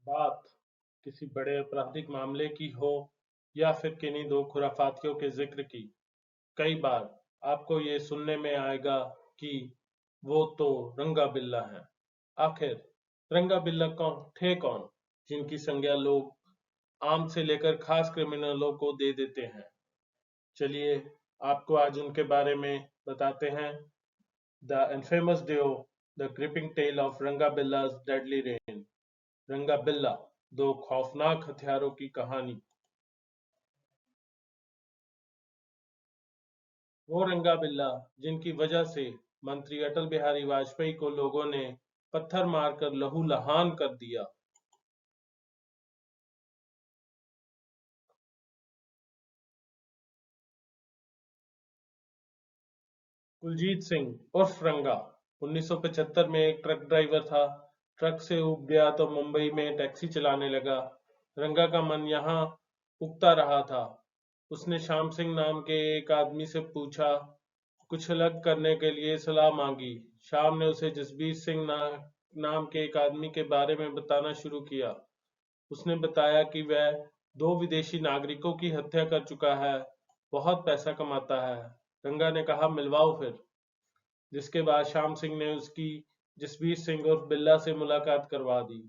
बात किसी बड़े आपराधिक मामले की हो या फिर किन्हीं दो खुराफातियों के जिक्र की, कई बार आपको ये सुनने में आएगा कि वो तो रंगा बिल्ला हैं। आखिर रंगा बिल्ला कौन, जिनकी संज्ञा लोग आम से लेकर खास क्रिमिनलों को दे देते हैं। चलिए आपको आज उनके बारे में बताते हैं। The infamous duo, the gripping tale of Ranga Billa's deadly rain. रंगा बिल्ला, दो खौफनाक हथियारों की कहानी। वो रंगा बिल्ला जिनकी वजह से मंत्री अटल बिहारी वाजपेयी को लोगों ने पत्थर मारकर लहूलुहान कर दिया। कुलजीत सिंह उर्फ रंगा 1975 में एक ट्रक ड्राइवर था। ट्रक से ऊब गया तो मुंबई में टैक्सी चलाने लगा। रंगा का मन यहाँ उगता रहा था। उसने श्याम सिंह नाम के एक आदमी से पूछा, कुछ अलग करने के लिए सलाह मांगी। श्याम ने उसे जसबीर सिंह नाम के एक आदमी के बारे में बताना शुरू किया। उसने बताया कि वह दो विदेशी नागरिकों की हत्या कर चुका है, बहुत पैसा कमाता है। रंगा ने कहा, मिलवाओ फिर। जिसके बाद श्याम सिंह ने उसकी जसबीर सिंह उर्फ बिल्ला से मुलाकात करवा दी।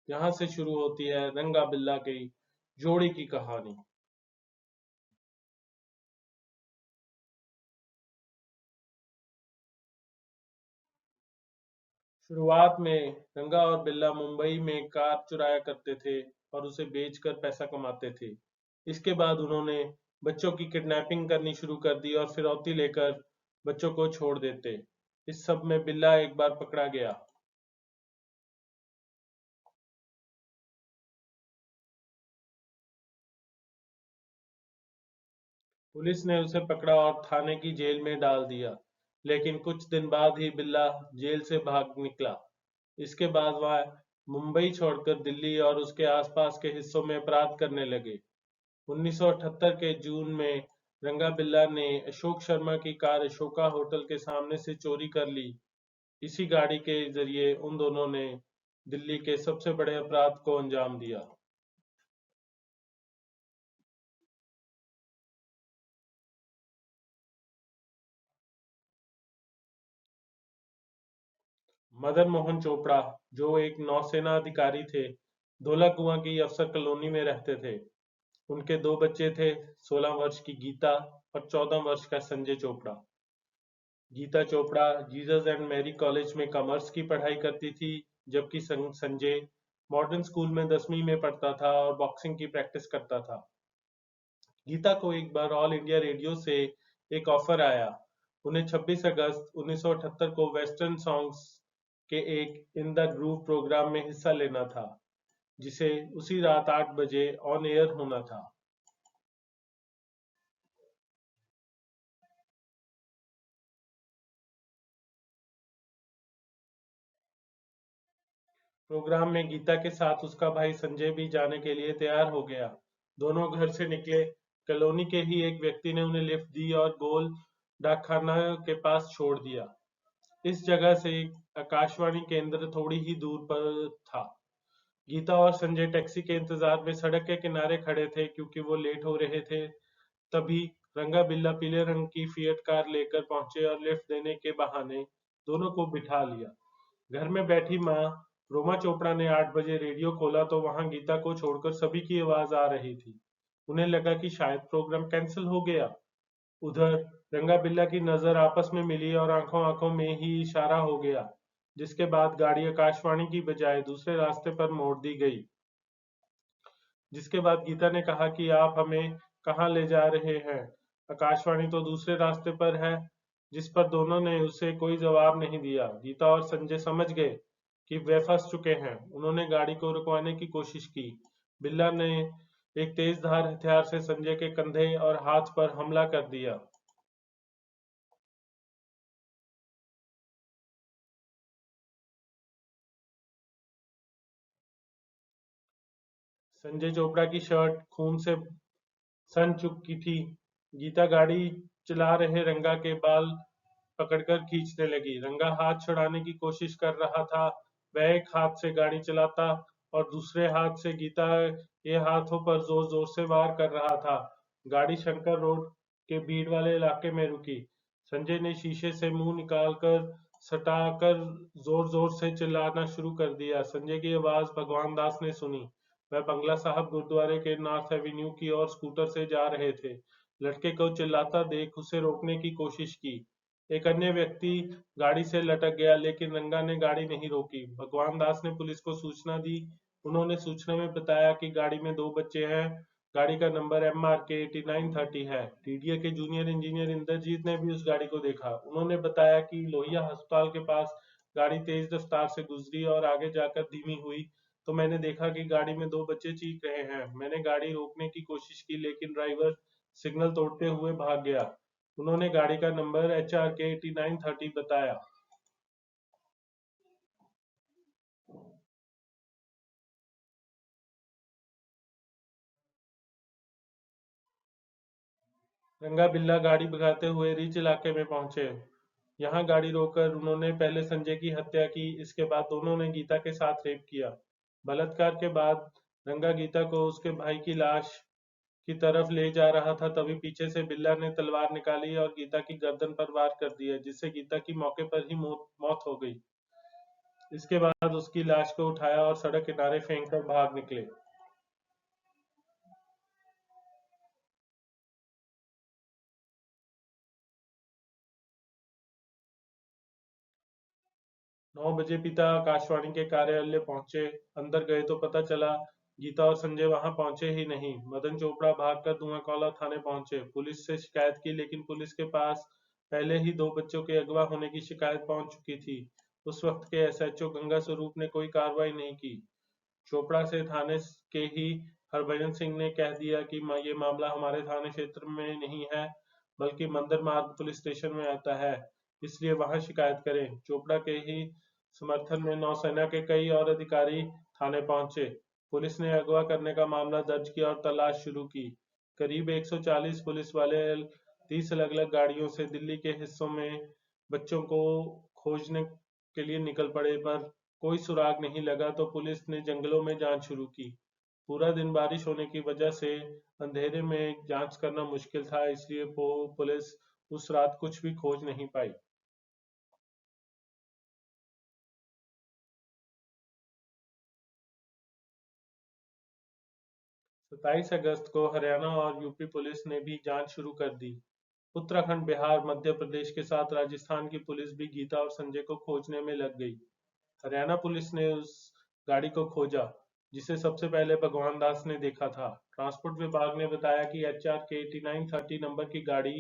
यहाँ से शुरू होती है रंगा बिल्ला की जोड़ी की कहानी। शुरुआत में रंगा और बिल्ला मुंबई में कार चुराया करते थे और उसे बेचकर पैसा कमाते थे। इसके बाद उन्होंने बच्चों की किडनैपिंग करनी शुरू कर दी और फिरौती लेकर बच्चों को छोड़ देते। इस सब में बिल्ला एक बार पकड़ा गया। पुलिस ने उसे पकड़ा और थाने की जेल में डाल दिया, लेकिन कुछ दिन बाद ही बिल्ला जेल से भाग निकला। इसके बाद वह मुंबई छोड़कर दिल्ली और उसके आसपास के हिस्सों में अपराध करने लगे। 1978 के जून में रंगा बिल्ला ने अशोक शर्मा की कार अशोका होटल के सामने से चोरी कर ली। इसी गाड़ी के जरिए उन दोनों ने दिल्ली के सबसे बड़े अपराध को अंजाम दिया। मदन मोहन चोपड़ा, जो एक नौसेना अधिकारी थे, धौला कुआं की अफसर कॉलोनी में रहते थे। उनके दो बच्चे थे, 16 वर्ष की गीता और 14 वर्ष का Sanjay Chopra. Geeta Chopra Jesus and Mary College में कॉमर्स की पढ़ाई करती थी, जबकि संजय मॉडर्न स्कूल में 10वीं में पढ़ता था और बॉक्सिंग की प्रैक्टिस करता था। गीता को एक बार ऑल इंडिया रेडियो से एक ऑफर आया। उन्हें 26 अगस्त 1978 को वेस्टर्न सॉन्ग्स के एक इन द ग्रूव प्रोग्राम में हिस्सा लेना था, जिसे उसी रात 8 बजे ऑन एयर होना था। प्रोग्राम में गीता के साथ उसका भाई संजय भी जाने के लिए तैयार हो गया। दोनों घर से निकले। कॉलोनी के ही एक व्यक्ति ने उन्हें लिफ्ट दी और गोल डाकखाना के पास छोड़ दिया। इस जगह से आकाशवाणी केंद्र थोड़ी ही दूर पर था। गीता और संजय टैक्सी के इंतजार में सड़क के किनारे खड़े थे क्योंकि वो लेट हो रहे थे। तभी रंगा बिल्ला पीले रंग की फिएट कार लेकर पहुंचे और लिफ्ट देने के बहाने दोनों को बिठा लिया। घर में बैठी माँ रोमा चोपड़ा ने 8 बजे रेडियो खोला तो वहां गीता को छोड़कर सभी की आवाज आ रही थी। उन्हें लगा कि शायद प्रोग्राम कैंसिल हो गया। उधर रंगा बिल्ला की नजर आपस में मिली और आंखों आंखों में ही इशारा हो गया, जिसके बाद गाड़ी आकाशवाणी की बजाय दूसरे रास्ते पर मोड़ दी गई। जिसके बाद गीता ने कहा कि आप हमें कहाँ ले जा रहे हैं? आकाशवाणी तो दूसरे रास्ते पर है। जिस पर दोनों ने उसे कोई जवाब नहीं दिया। गीता और संजय समझ गए कि वे फंस चुके हैं। उन्होंने गाड़ी को रुकवाने की कोशिश की। बिल्ला ने एक तेज धार हथियार से संजय के कंधे और हाथ पर हमला कर दिया। संजय चोपड़ा की शर्ट खून से सन चुकी थी। गीता गाड़ी चला रहे रंगा के बाल पकड़कर खींचने लगी। रंगा हाथ छुड़ाने की कोशिश कर रहा था। वह एक हाथ से गाड़ी चलाता और दूसरे हाथ से गीता के हाथों पर जोर जोर से वार कर रहा था। गाड़ी शंकर रोड के भीड़ वाले इलाके में रुकी। संजय ने शीशे से मुंह निकालकर सटाकर जोर जोर से चिल्लाना शुरू कर दिया। संजय की आवाज भगवान दास ने सुनी। वह बंगला साहब गुरुद्वारे के नॉर्थ एवेन्यू की ओर स्कूटर से जा रहे थे। लड़के को चिल्लाता देख उसे रोकने की कोशिश की। एक अन्य व्यक्ति गाड़ी से लटक गया, लेकिन रंगा ने गाड़ी नहीं रोकी। भगवान दास ने पुलिस को सूचना दी। उन्होंने सूचना में बताया कि गाड़ी में 2 बच्चे हैं। गाड़ी का नंबर MRK 8930 है। DDA के जूनियर इंजीनियर इंद्रजीत ने भी उस गाड़ी को देखा। उन्होंने बताया कि लोहिया अस्पताल के पास गाड़ी तेज रफ्तार से गुजरी और आगे जाकर धीमी हुई, तो मैंने देखा कि गाड़ी में 2 बच्चे चीख रहे हैं। मैंने गाड़ी रोकने की कोशिश की, लेकिन ड्राइवर सिग्नल तोड़ते हुए भाग गया। उन्होंने गाड़ी का नंबर HRK 8930 बताया। रंगा बिल्ला गाड़ी भगाते हुए रिच इलाके में पहुंचे। यहाँ गाड़ी रोककर उन्होंने पहले संजय की हत्या की। इसके बाद दोनों ने गीता के साथ रेप किया। बलात्कार के बाद रंगा गीता को उसके भाई की लाश की तरफ ले जा रहा था, तभी पीछे से बिल्ला ने तलवार निकाली और गीता की गर्दन पर वार कर दिया, जिससे गीता की मौके पर ही मौत हो गई। इसके बाद उसकी लाश को उठाया और सड़क किनारे फेंक कर भाग निकले। 9 बजे पिता आकाशवाणी के कार्यालय पहुंचे। अंदर गए तो पता चला गीता और संजय वहां पहुंचे ही नहीं। मदन चोपड़ा भागकर धुआंकौला थाने पहुंचे। पुलिस से शिकायत की, लेकिन पुलिस के पास पहले ही 2 बच्चों के अगवा होने की शिकायत पहुंच चुकी थी। उस वक्त के SHO गंगा स्वरूप ने कोई कार्रवाई नहीं की। चोपड़ा से थाने के ही हरभजन सिंह ने कह दिया कि ये मामला हमारे थाने क्षेत्र में नहीं है, बल्कि मंदिर मार्ग पुलिस स्टेशन में आता है, इसलिए वहां शिकायत करें। चोपड़ा के ही समर्थन में नौसेना के कई और अधिकारी थाने पहुंचे। पुलिस ने अगवा करने का मामला दर्ज किया और तलाश शुरू की। करीब 140 पुलिस वाले 30 अलग-अलग गाड़ियों से दिल्ली के हिस्सों में बच्चों को खोजने के लिए निकल पड़े, पर कोई सुराग नहीं लगा तो पुलिस ने जंगलों में जांच शुरू की। पूरा दिन बारिश होने की वजह से अंधेरे में जांच करना मुश्किल था, इसलिए पुलिस उस रात कुछ भी खोज नहीं पाई। 27 अगस्त को हरियाणा और यूपी पुलिस ने भी जांच शुरू कर दी। उत्तराखंड, बिहार, मध्य प्रदेश के साथ राजस्थान की पुलिस भी गीता और संजय को खोजने में लग गई। हरियाणा पुलिस ने उस गाड़ी को खोजा जिसे सबसे पहले भगवान दास ने देखा था। ट्रांसपोर्ट विभाग ने बताया कि HRK 8930 नंबर की गाड़ी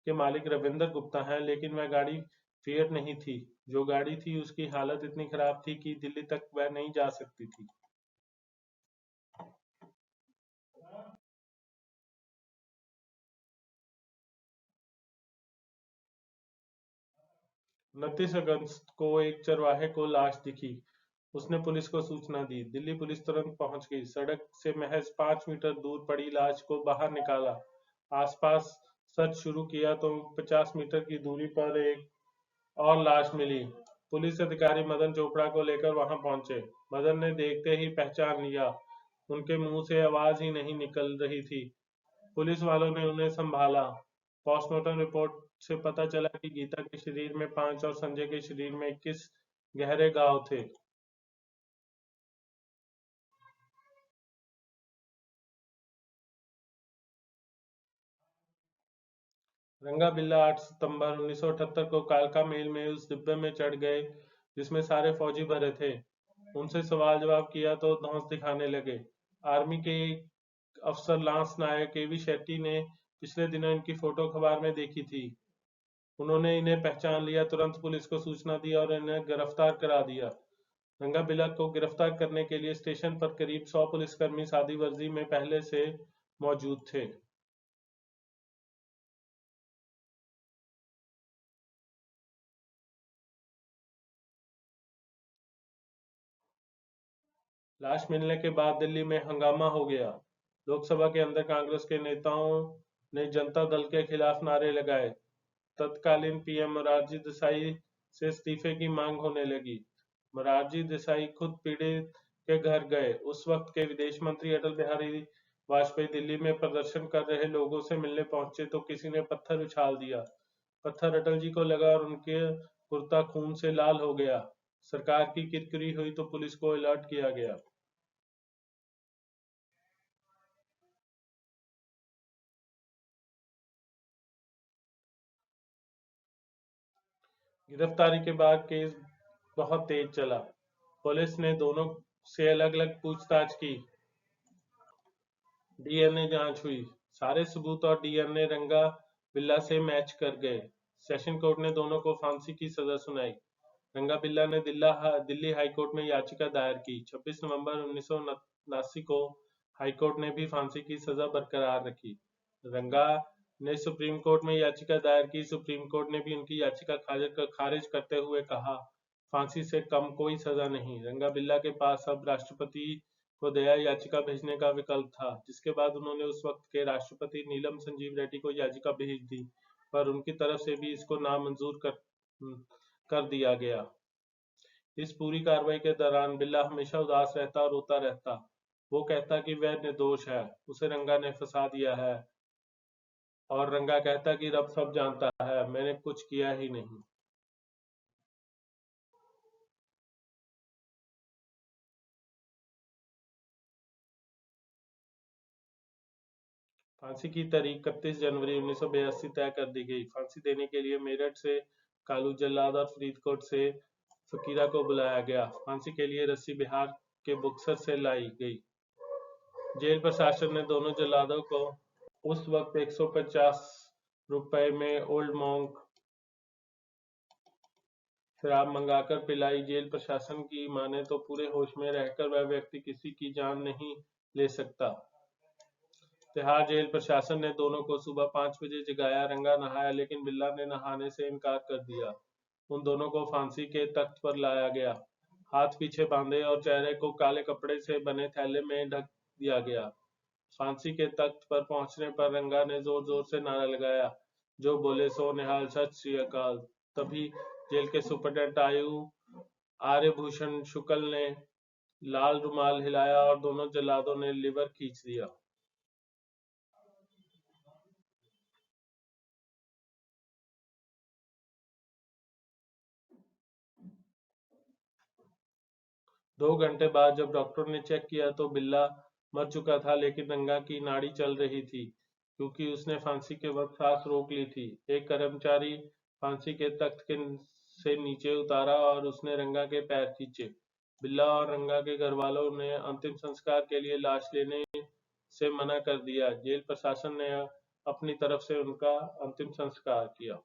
के मालिक रविंद्र गुप्ता हैं, लेकिन वह गाड़ी फिएट नहीं थी। जो गाड़ी थी उसकी हालत इतनी खराब थी कि दिल्ली तक वह नहीं जा सकती थी। 29 अगस्त को एक चरवाहे को लाश दिखी। उसने पुलिस को सूचना दी। दिल्ली पुलिस तुरंत पहुंच गई। सड़क से महज 5 मीटर दूर पड़ी लाश को बाहर निकाला। आसपास सर्च शुरू किया तो 50 मीटर की दूरी पर एक और लाश मिली। पुलिस अधिकारी मदन चोपड़ा को लेकर वहां पहुंचे। मदन ने देखते ही पहचान लिया। उनके मुंह से आवाज ही नहीं निकल रही थी। पुलिस वालों ने उन्हें संभाला। पोस्टमार्टम रिपोर्ट से पता चला कि गीता के शरीर में 5 और संजय के शरीर में 21 गहरे घाव थे। रंगा बिल्ला 8 सितंबर 1978 को कालका मेल में उस डिब्बे में चढ़ गए जिसमें सारे फौजी भरे थे। उनसे सवाल जवाब किया तो धौंस दिखाने लगे। आर्मी के एक अफसर लांस नायक केवी शेट्टी ने पिछले दिनों इनकी फोटो अखबार में देखी थी। उन्होंने इन्हें पहचान लिया, तुरंत पुलिस को सूचना दी और इन्हें गिरफ्तार करा दिया। रंगा बिल्ला को गिरफ्तार करने के लिए स्टेशन पर करीब 100 पुलिसकर्मी सादी वर्दी में पहले से मौजूद थे। लाश मिलने के बाद दिल्ली में हंगामा हो गया। लोकसभा के अंदर कांग्रेस के नेताओं ने जनता दल के खिलाफ नारे लगाए। तत्कालीन PM मोरारजी देसाई से इस्तीफे की मांग होने लगी। मोरारजी देसाई खुद पीड़ित के घर गए। उस वक्त के विदेश मंत्री अटल बिहारी वाजपेयी दिल्ली में प्रदर्शन कर रहे लोगों से मिलने पहुंचे तो किसी ने पत्थर उछाल दिया। पत्थर अटल जी को लगा और उनके कुर्ता खून से लाल हो गया। सरकार की किरकिरी हुई तो पुलिस को अलर्ट किया गया। गिरफ्तारी के बाद केस बहुत तेज चला। पुलिस ने दोनों से अलग-अलग पूछताछ की। डीएनए जांच हुई। सारे सबूत और डीएनए रंगा बिल्ला से मैच कर गए। सेशन कोर्ट ने दोनों को फांसी की सजा सुनाई। रंगा बिल्ला ने दिल्ली हाई कोर्ट में याचिका दायर की। 26 नवंबर 1979 को हाई कोर्ट ने भी फांसी की सजा बरकरार रखी। रंगा ने सुप्रीम कोर्ट में याचिका दायर की। सुप्रीम कोर्ट ने भी उनकी याचिका खारिज करते हुए कहा, फांसी से कम कोई सजा नहीं। रंगा बिल्ला के पास अब राष्ट्रपति को दया याचिका भेजने का विकल्प था, जिसके बाद उन्होंने उस वक्त के राष्ट्रपति नीलम संजीव रेड्डी को याचिका भेज दी, पर उनकी तरफ से भी इसको नामंजूर कर दिया गया। इस पूरी कार्रवाई के दौरान बिल्ला हमेशा उदास रहता और रोता रहता। वो कहता कि वह निर्दोष है, उसे रंगा ने फंसा दिया है, और रंगा कहता कि रब सब जानता है, मैंने कुछ किया ही नहीं। फांसी की तारीख 31 जनवरी 1982 तय कर दी गई। फांसी देने के लिए मेरठ से कालू जल्लाद और फरीदकोट से फकीरा को बुलाया गया। फांसी के लिए रस्सी बिहार के बुक्सर से लाई गई। जेल प्रशासन ने दोनों जल्लादों को उस वक्त 150 रुपए में ओल्ड मॉन्क शराब मंगाकर पिलाई। जेल प्रशासन की माने तो पूरे होश में रहकर वह व्यक्ति किसी की जान नहीं ले सकता। तिहाड़ जेल प्रशासन ने दोनों को सुबह 5 बजे जगाया। रंगा नहाया, लेकिन बिल्ला ने नहाने से इनकार कर दिया। उन दोनों को फांसी के तख्त पर लाया गया। हाथ पीछे बांधे और चेहरे को काले कपड़े से बने थैले में ढक दिया गया। फांसी के तख्त पर पहुंचने पर रंगा ने जोर जोर से नारा लगाया, जो बोले सो निहाल, सत श्री अकाल। तभी जेल के सुपरिटेंडेंट आर्यभूषण शुक्ल ने लाल रुमाल हिलाया और दोनों जल्लादों ने लिवर खींच दिया। 2 घंटे बाद जब डॉक्टर ने चेक किया तो बिल्ला मर चुका था, लेकिन रंगा की नाड़ी चल रही थी, क्योंकि उसने फांसी के वक्त सांस रोक ली थी। एक कर्मचारी फांसी के तख्त से नीचे उतारा और उसने रंगा के पैर खींचे। बिल्ला और रंगा के घरवालों ने अंतिम संस्कार के लिए लाश लेने से मना कर दिया। जेल प्रशासन ने अपनी तरफ से उनका अंतिम संस्कार किया।